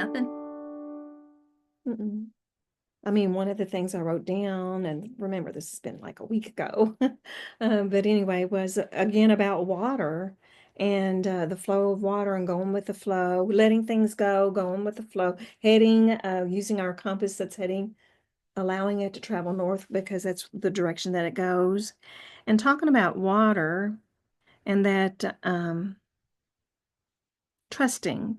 Nothing. Mm-mm. I mean, one of the things I wrote down, and remember, this has been like a week ago, but anyway, was again about water and the flow of water and going with the flow, letting things go, going with the flow, heading, using our compass that's heading, allowing it to travel north because that's the direction that it goes, and talking about water and that trusting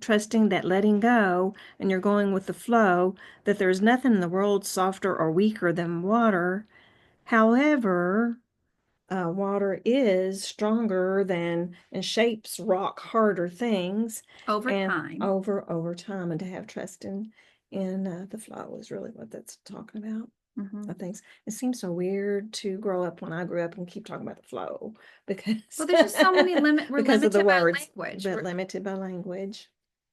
that letting go and you're going with the flow, that there's nothing in the world softer or weaker than water. However, water is stronger than and shapes rock harder things Over and time. over time, and to have trust in the flow is really what that's talking about. I think it seems so weird to grow up when I grew up and keep talking about the flow because Well, there's just so many we're because of the limited by words, language. but limited by language.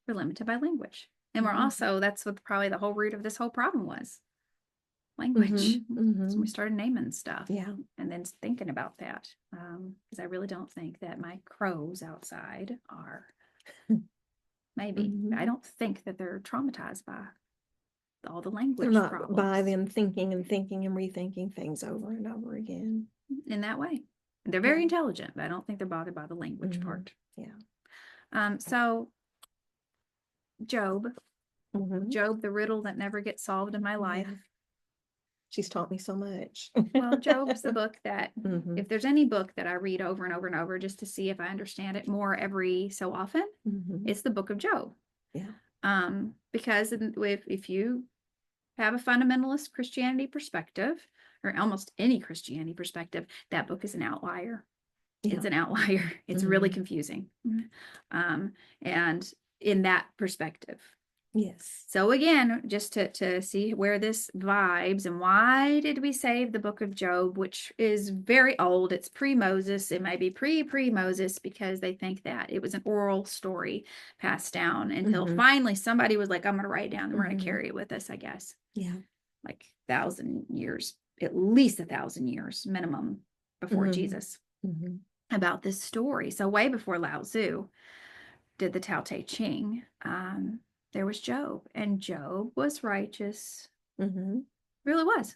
We're limited by language. And we're also, that's what probably the whole root of this whole problem was. Language. So we started naming stuff. Yeah. And then thinking about that. Because I really don't think that my crows outside are, maybe. I don't think that they're traumatized by all the language They're not problems. by them thinking and rethinking things over and over again. In that way. They're very intelligent, but I don't think they're bothered by the language part. Yeah. So Job, Job, the riddle that never gets solved in my life. She's taught me so much. Well, Job's the book that, if there's any book that I read over and over and over just to see if I understand it more every so often, it's the book of Job. Yeah. Because if you have a fundamentalist Christianity perspective, or almost any Christianity perspective, that book is an outlier. Yeah. It's an outlier. It's really confusing. And in that perspective. Yes. So again, just to see where this vibes and why did we save the book of Job, which is very old. It's pre-Moses. It may be pre-Moses because they think that it was an oral story passed down until finally somebody was like, I'm going to write it down and we're going to carry it with us, I guess. Yeah. Like 1,000 years, at least 1,000 years minimum before Jesus about this story. So way before Lao Tzu did the Tao Te Ching, there was Job, and Job was righteous. Really was.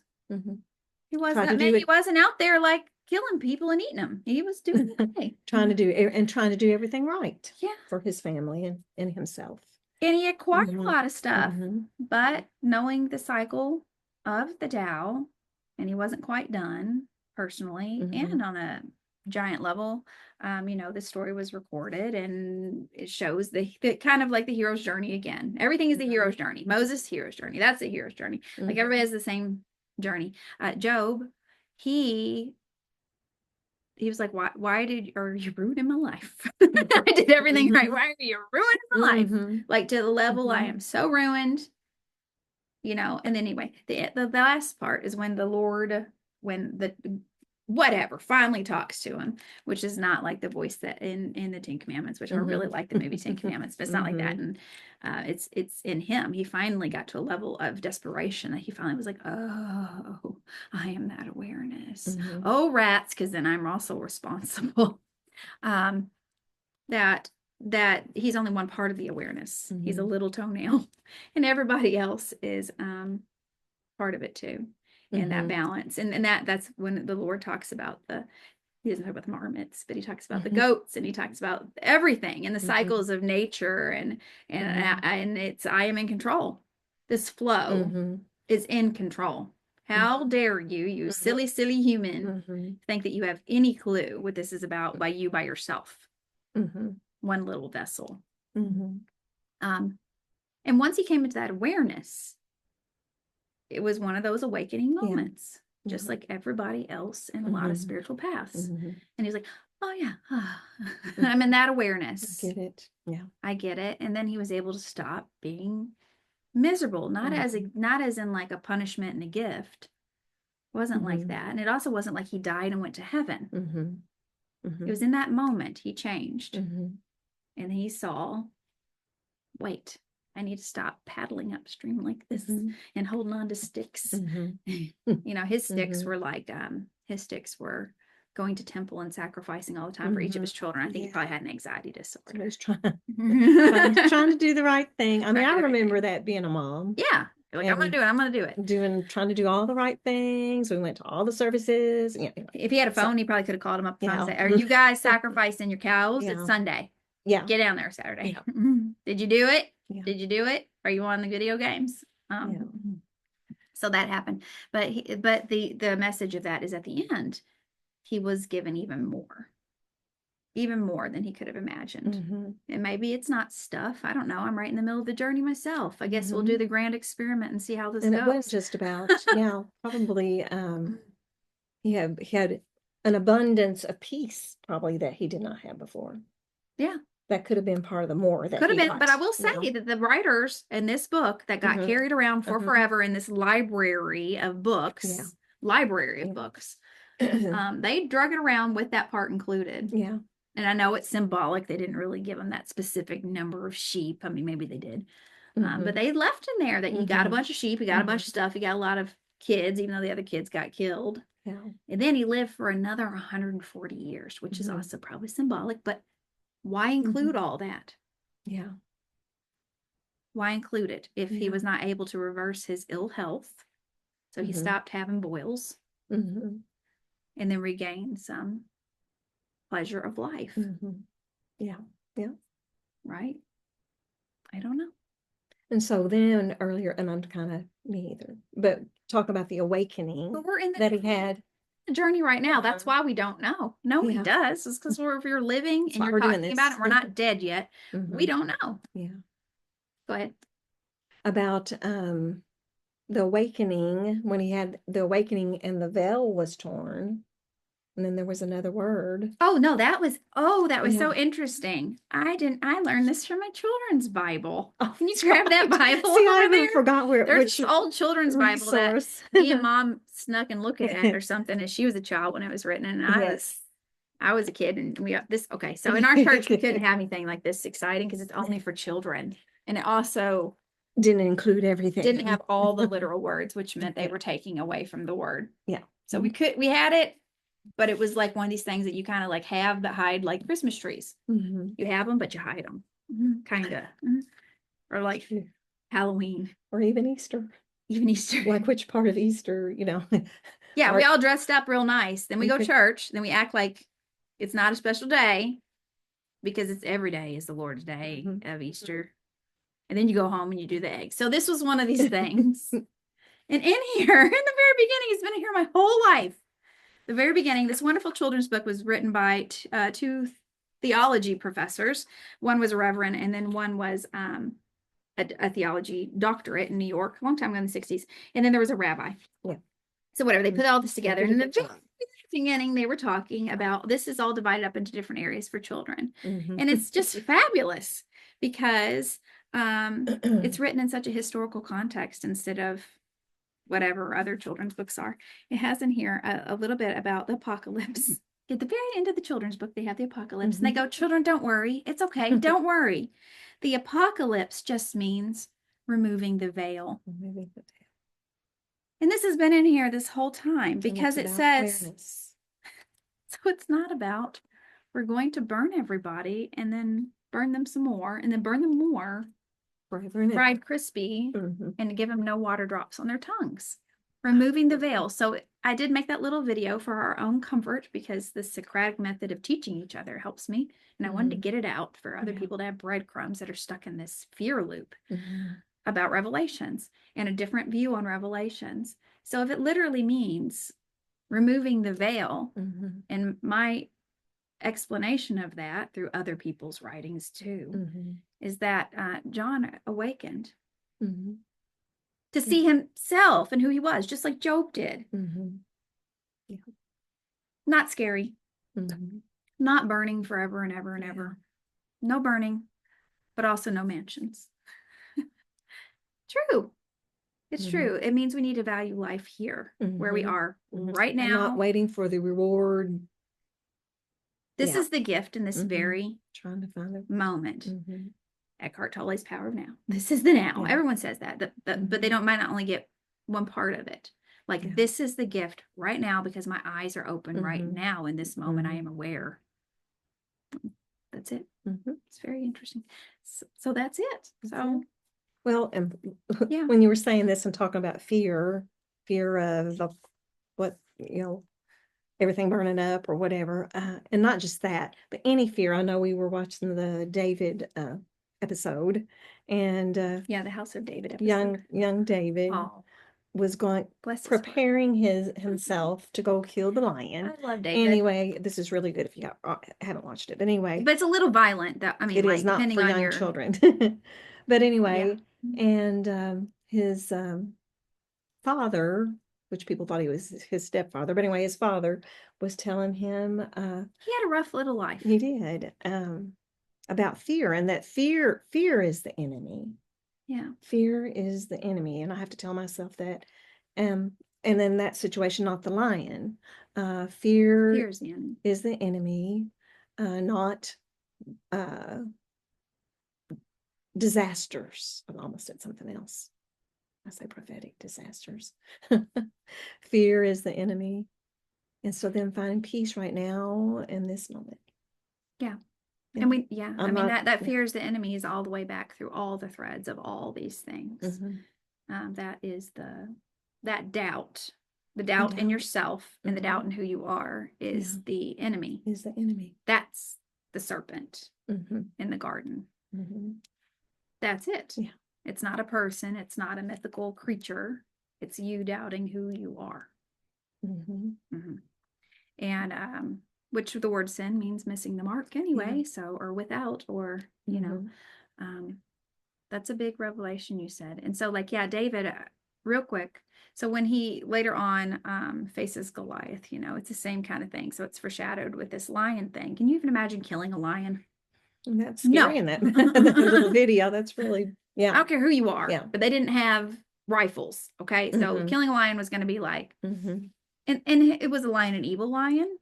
He wasn't. I mean, he wasn't out there like killing people and eating them. He was doing okay. trying to do everything right. Yeah. For his family and himself. And he acquired a lot of stuff, but knowing the cycle of the Tao, and he wasn't quite done personally and on a giant level. This story was recorded and it shows the kind of like the hero's journey again. Everything is the hero's journey. Moses, hero's journey. That's the hero's journey. Like everybody has the same journey. Job, he was like, why are you ruining my life? I did everything right. Why are you ruining my life? Like to the level I am so ruined, and then anyway, the last part is when the Lord, whatever finally talks to him, which is not like the voice that in the Ten Commandments, which I really like the movie Ten Commandments, but it's not like that. And it's in him. He finally got to a level of desperation that he finally was like, oh, I am that awareness. Oh, rats, because then I'm also responsible. That he's only one part of the awareness. He's a little toenail, and everybody else is part of it too. And that balance, and that's when the Lord talks about he doesn't talk about the marmots, but he talks about the goats, and he talks about everything and the cycles of nature, and it's I am in control. This flow is in control. How dare you silly human, think that you have any clue what this is about by yourself, one little vessel. And once he came into that awareness, it was one of those awakening moments, just like everybody else in a lot of spiritual paths. And he's like, oh yeah, I'm in that awareness. I get it. Yeah. I get it. And then he was able to stop being miserable, not as in like a punishment and a gift. It wasn't like that. And it also wasn't like he died and went to heaven. It was in that moment he changed. And he saw, wait, I need to stop paddling upstream like this and holding on to sticks. His sticks were like, his sticks were going to temple and sacrificing all the time for each of his children. I think he probably had an anxiety disorder. He was trying to do the right thing. I mean, I remember that being a mom. Yeah. You're like, I'm going to do it. I'm going to do it. Trying to do all the right things. We went to all the services. Yeah. If he had a phone, he probably could have called him up and said, are you guys sacrificing your cows? It's Sunday. Yeah. Get down there Saturday. Did you do it? Did you do it? Are you on the video games? So that happened. But the message of that is at the end, he was given even more than he could have imagined. And maybe it's not stuff. I don't know. I'm right in the middle of the journey myself. I guess we'll do the grand experiment and see how this goes. It was just about, probably he had an abundance of peace probably that he did not have before. Yeah. That could have been part of the more that could have been, but I will say that the writers in this book that got carried around for forever in this library of books, they drug it around with that part included. Yeah. And I know it's symbolic. They didn't really give him that specific number of sheep. I mean, maybe they did. But they left in there that he got a bunch of sheep. He got a bunch of stuff. He got a lot of kids, even though the other kids got killed. Yeah. And then he lived for another 140 years, which is also probably symbolic. But why include all that? Yeah. Why include it if he was not able to reverse his ill health? So he stopped having boils and then regained some pleasure of life. Yeah. Yeah. Right? I don't know. And so then earlier, and I'm kind of me either, but talk about the awakening we're in that he had. Journey right now. That's why we don't know. Nobody does. It's because we're living and you're talking about it. We're not dead yet. We don't know. Yeah. Go ahead. About the awakening, when he had the awakening and the veil was torn. And then there was another word. Oh no, that was so interesting. I learned this from my children's Bible. Oh, can you grab that Bible? See, I even forgot there's this old children's Bible source that me and Mom snuck and looked at or something as she was a child when it was written, and I was a kid, and we got this. Okay, so in our church we couldn't have anything like this exciting because it's only for children, and it also didn't include everything. Didn't have all the literal words, which meant they were taking away from the word. Yeah. So we had it. But it was like one of these things that you kind of like have but hide, like Christmas trees. You have them, but you hide them. Kind of. Or like Halloween. Or even Easter. Like which part of Easter, Yeah, we all dressed up real nice. Then we go to church. Then we act like it's not a special day because it's every day is the Lord's day of Easter. And then you go home and you do the egg. So this was one of these things. And in here, in the very beginning, it's been here my whole life. The very beginning, this wonderful children's book was written by two theology professors. One was a reverend, and then one was a theology doctorate in New York, a long time ago in the 60s. And then there was a rabbi. Yeah. So whatever, they put all this together. And in the very beginning, they were talking about this is all divided up into different areas for children. And it's just fabulous because it's written in such a historical context instead of whatever other children's books are. It has in here a little bit about the apocalypse. At the very end of the children's book, they have the apocalypse. And they go, children, don't worry. It's okay. Don't worry. The apocalypse just means removing the veil. And this has been in here this whole time because it says, awareness. So it's not about we're going to burn everybody and then burn them some more and then burn them more. Fried crispy and give them no water drops on their tongues, removing the veil. So I did make that little video for our own comfort because the Socratic method of teaching each other helps me. And I wanted to get it out for other people to have breadcrumbs that are stuck in this fear loop about revelations and a different view on revelations. So if it literally means removing the veil, and my explanation of that through other people's writings too, is that John awakened to see himself and who he was, just like Job did. Not scary, not burning forever and ever and ever. No burning, but also no mansions. True. It's true. It means we need to value life here, where we are right now. Not waiting for the reward. This is the gift in this very trying to find it. moment. Eckhart Tolle's Power of Now. This is the now. Everyone says that, but they might not only get one part of it. Like, Yeah. this is the gift right now because my eyes are open right Mhm. now in this moment. I Mhm. am aware. That's it. Mhm. It's very interesting. So that's it. That's So, it. Well, and yeah. when you were saying this and talking about fear of what, everything burning up or whatever, and not just that, but any fear. I know we were watching the David episode, and Yeah, the House of David episode. young David Oh, was going bless his heart. preparing himself to go kill the lion. I love David. Anyway, this is really good if you haven't watched it. But anyway, But it's a little violent. That I mean, it is like, not depending for on young your children. But anyway, yeah. and his father, which people thought he was his stepfather, but anyway, his father was telling him He had a rough little life. he did about fear, and that fear is the enemy. Yeah. Fear is the enemy, and I have to tell myself that. And in that situation, not the lion. Fear Fear's the enemy. is the enemy, not disasters. I almost said something else. I say prophetic disasters. Fear is the enemy. And so then finding peace right now in this moment. Yeah. Yeah. And I I'm mean, not, that fear is the enemy is all the way back through all the threads of all these things. That is that doubt, the doubt in yourself and the doubt in who you are is the enemy. Is the enemy. That's the serpent in the garden. That's it. Yeah. It's not a person. It's not a mythical creature. It's you doubting who you are. And which the word sin means missing the mark anyway. Yeah. So, or without, or, that's a big revelation you said. And so, like, yeah, David, real quick. So when he later on faces Goliath, it's the same kind of thing. So it's foreshadowed with this lion thing. Can you even imagine killing a lion? And that's scary in that, that little video. That's really, I don't care who you are, but they didn't have rifles. Okay. So killing a lion was going to be like, and it was a lion, an evil lion.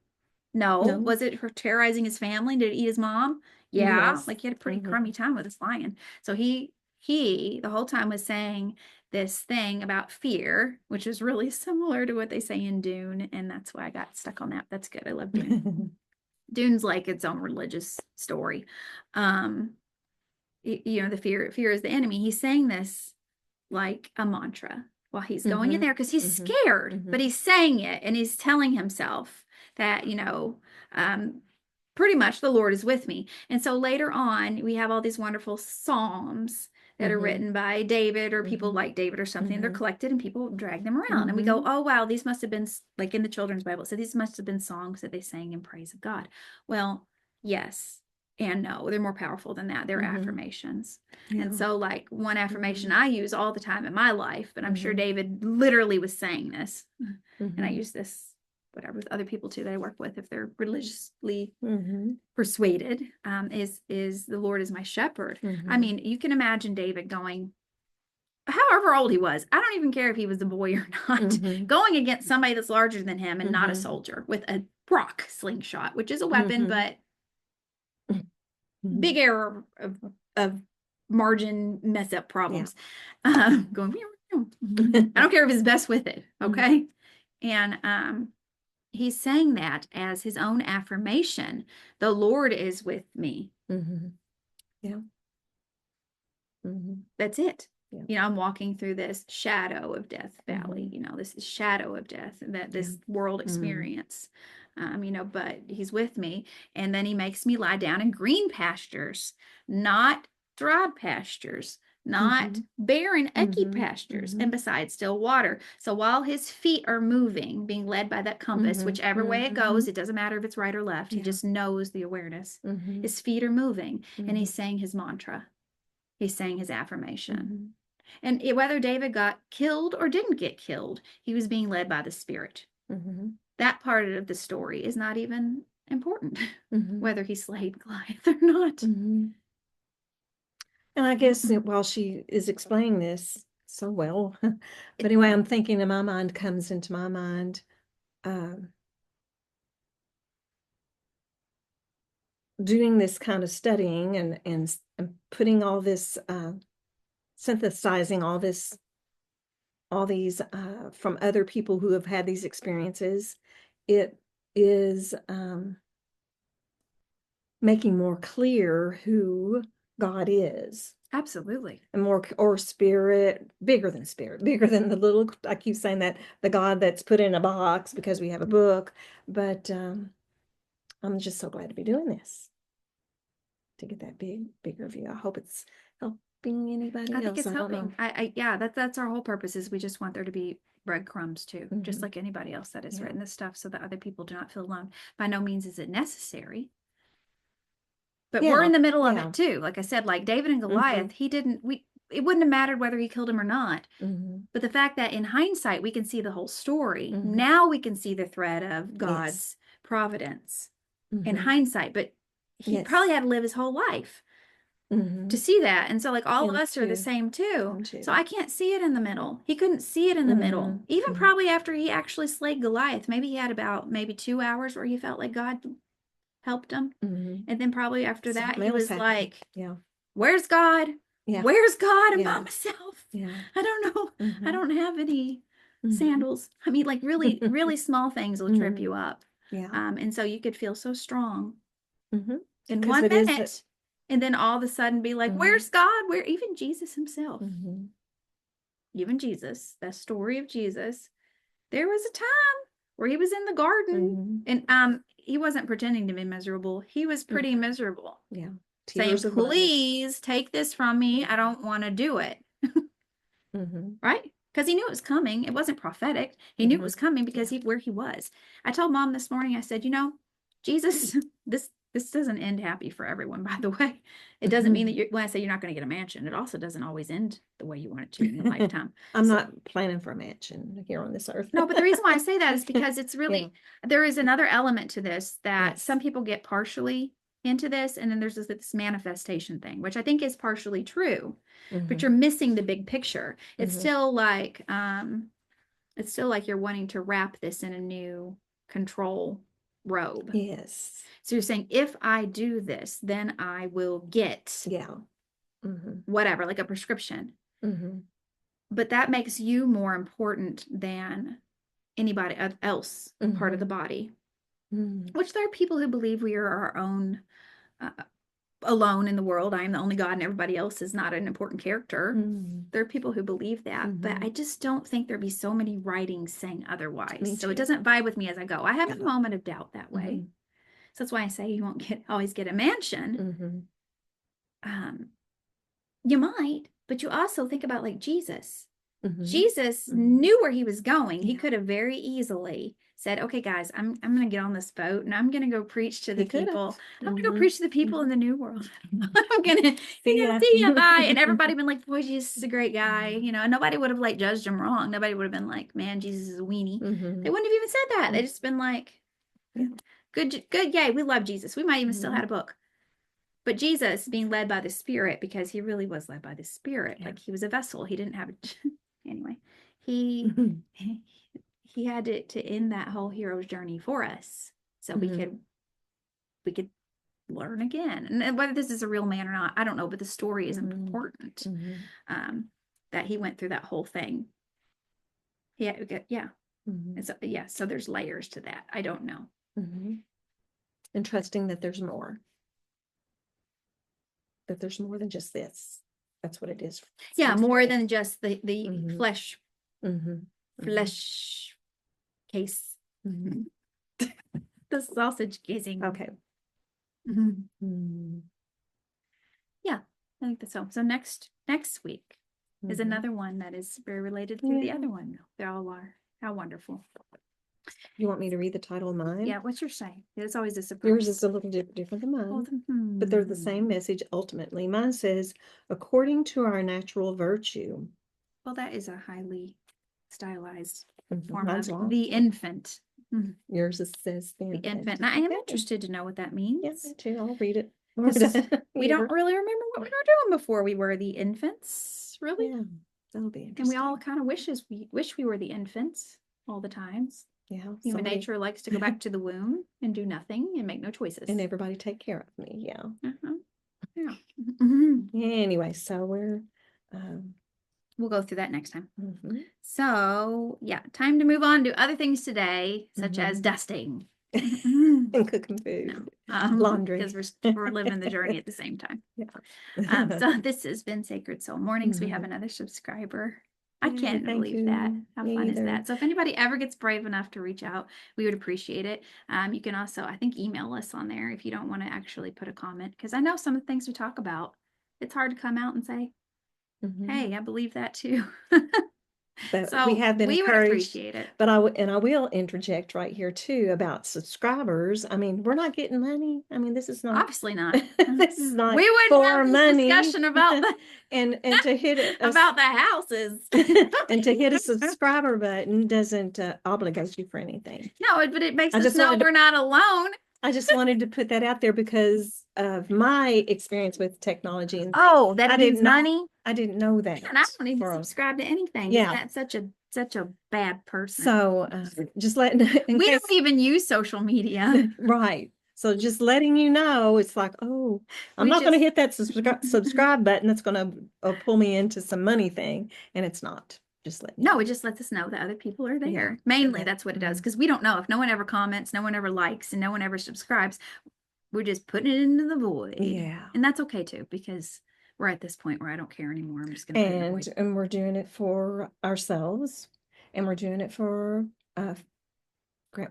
No. Was it for terrorizing his family? Did it eat his mom? Yeah. Yes. Like, he had a pretty crummy time with this lion. So he the whole time was saying this thing about fear, which is really similar to what they say in Dune. And that's why I got stuck on that. That's good. I love Dune. Dune's like its own religious story. The fear is the enemy. He's saying this like a mantra while he's going in there because he's scared, but he's saying it and he's telling himself that, pretty much the Lord is with me. And so later on, we have all these wonderful psalms that are written by David or people like David or something. They're collected and people drag them around. And we go, oh, wow, these must have been, like in the children's Bible, so these must have been songs that they sang in praise of God. Well, yes and no, they're more powerful than that. They're affirmations. Yeah. And so, like, one affirmation I use all the time in my life, but I'm sure David literally was saying this. And I use this whatever with other people too that I work with if they're religiously persuaded, is the Lord is my shepherd. I mean, you can imagine David going, however old he was, I don't even care if he was a boy or not, going against somebody that's larger than him and not a soldier with a rock slingshot, which is a weapon, but big error of margin mess up problems. Going, I don't care if he's best with it. Okay. And he's saying that as his own affirmation. The Lord is with me. Yeah. That's it. Yeah. I'm walking through this shadow of death valley, this is shadow of death that this world experience, but he's with me. And then he makes me lie down in green pastures, not dry pastures, not barren, icky pastures, and beside still water. So while his feet are moving, being led by that compass, whichever way it goes, it doesn't matter if it's right or left. He just knows the awareness. His feet are moving, and he's saying his mantra. He's saying his affirmation. And whether David got killed or didn't get killed, he was being led by the Spirit. That part of the story is not even important, whether he slayed Goliath or not. And I guess while she is explaining this so well, but anyway, I'm thinking in my mind comes into my mind, doing this kind of studying and putting all this, synthesizing all this all these from other people who have had these experiences, it is making more clear who God is. Absolutely. And more, or spirit, bigger than the little, I keep saying that, the God that's put in a box because we have a book, but I'm just so glad to be doing this, to get that bigger view. I hope it's helping anybody I think else. it's I don't know. helping. Yeah, that's our whole purpose, is we just want there to be breadcrumbs too, just like anybody else that has written this stuff, so that other people do not feel alone. By no means is it necessary, but we're in the middle of it too. Like I said, like David and Goliath, it wouldn't have mattered whether he killed him or not. But the fact that in hindsight, we can see the whole story. Now we can see the thread of God's providence in hindsight, but he probably had to live his whole life to see that. And so like all of us are the same too. So I can't see it in the middle. He couldn't see it in the middle. Even probably after he actually slayed Goliath, maybe he had about 2 hours where he felt like God helped him. And then probably after that, he was like, where's God? Where's God? I'm by myself. I don't know. I don't have any sandals. I mean, like really, really small things will trip you up. And so you could feel so strong in 1 minute, and then all of a sudden be like, where's God? Where? Even Jesus himself, even Jesus, that story of Jesus, there was a time where he was in the garden, and he wasn't pretending to be miserable. He was pretty miserable. Saying, please take this from me. I don't want to do it. Right? Because he knew it was coming. It wasn't prophetic. He knew it was coming because where he was. I told Mom this morning, I said, Jesus, this doesn't end happy for everyone, by the way. It doesn't mean that when I say you're not going to get a mansion, it also doesn't always end the way you want it to in your lifetime. I'm not planning for a mansion here on this earth. No, but the reason why I say that is because it's really, there is another element to this that some people get partially into this, and then there's this manifestation thing, which I think is partially true, but you're missing the big picture. It's still like you're wanting to wrap this in a new control robe. So you're saying, if I do this, then I will get whatever, like a prescription. But that makes you more important than anybody else part of the body. Which there are people who believe we are our own, alone in the world. I am the only God and everybody else is not an important character. There are people who believe that, but I just don't think there'd be so many writings saying otherwise. So it doesn't vibe with me as I go. I have a moment of doubt that way. So that's why I say you won't always get a mansion. You might, but you also think about like Jesus. Jesus knew where he was going. He could have very easily said, okay, guys, I'm going to get on this boat and I'm going to go preach to the people. I'm going to go preach to the people in the new world. I'm going to see you, bye. And everybody been like, boy, Jesus is a great guy. And nobody would have like judged him wrong. Nobody would have been like, man, Jesus is a weenie. They wouldn't have even said that. They just been like, good. Yay. We love Jesus. We might even still had a book. But Jesus being led by the Spirit, because he really was led by the Spirit. Like he was a vessel. He didn't have a, anyway, he had to end that whole hero's journey for us. So we could learn again. And whether this is a real man or not, I don't know, but the story is important. That he went through that whole thing. And so, so there's layers to that. I don't know. And trusting that there's more. That there's more than just this. That's what it is. More than just the flesh flesh case. The sausage casing. Okay. Yeah, I think that's so. So next week is another one that is very related to the other one. They all are. How wonderful. You want me to read the title of mine? Yeah, what's yours say? It's always a surprise. Yours is a little different than mine, but they're the same message ultimately. Mine says, according to our natural virtue. Well, that is a highly stylized form of the infant. Yours says the infant. Now, I am interested to know what that means. Yes, me too. I'll read it. We don't really remember what we were doing before we were the infants, really. Yeah, that'll be interesting. And we all kind of wish we were the infants all the times. Yeah. Human nature likes to go back to the womb and do nothing and make no choices. And everybody take care of me. Yeah. Yeah. Anyway, so we're we'll go through that next time. Mhm. So yeah, time to move on to other things today, such as dusting. And cooking food, laundry. Because we're living the journey at the same time. Yeah. So this has been Sacred Soul Mornings. We have Mhm. another subscriber. I Yay, can't thank believe that. you. How Me fun is either. that? So if anybody ever gets brave enough to reach out, we would appreciate it. You can also, I think, email us on there if you don't want to actually put a comment, because I know some of the things we talk about, it's hard to come out and say, Mhm. hey, I believe that too. But So we have been we would encouraged. appreciate it. But I will interject right here too about subscribers. I mean, we're not getting money. I mean, this is not Obviously not. this is not We wouldn't for have this money. discussion about the and to hit about the houses. and to hit a subscriber button doesn't obligate you for anything. No, but it makes I us just know wanted to- we're not alone. I just wanted to put that out there because of my experience with technology. And Oh, that I it means didn't know- money. I didn't know that. And I don't even subscribe to anything. Yeah. That's such a bad person. So just letting we don't even use social media. Right. So just letting you know, it's like, oh, I'm not going to hit that subscribe button. That's going to pull me into some money thing, and it's not. Just let No, it just lets us know that other people are there. Yeah. Mainly, that's what it does, because we don't know if no one ever comments, no one ever likes, and no one ever subscribes. We're just putting it into the void. Yeah. And that's okay too, because we're at this point where I don't care anymore. I'm just going to put it in the void. And we're doing it for ourselves, and we're doing it for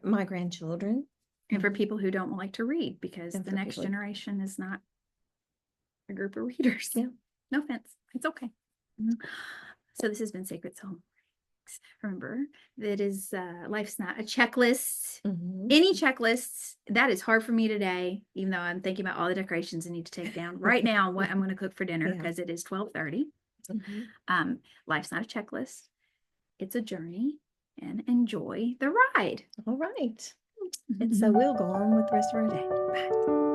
my grandchildren. And for people who don't like to read, because And the for next people- generation is not a group of readers. Yeah. No offense. It's okay. So this has been Sacred Soul. Remember, that is life's not a checklist. Any checklists, that is hard for me today, even though I'm thinking about all the decorations I need to take down right now, what I'm going to cook for dinner, because it is 12:30. Life's not a checklist. It's a journey, and enjoy the ride. All right. And so we'll go on with the rest of our day. Bye.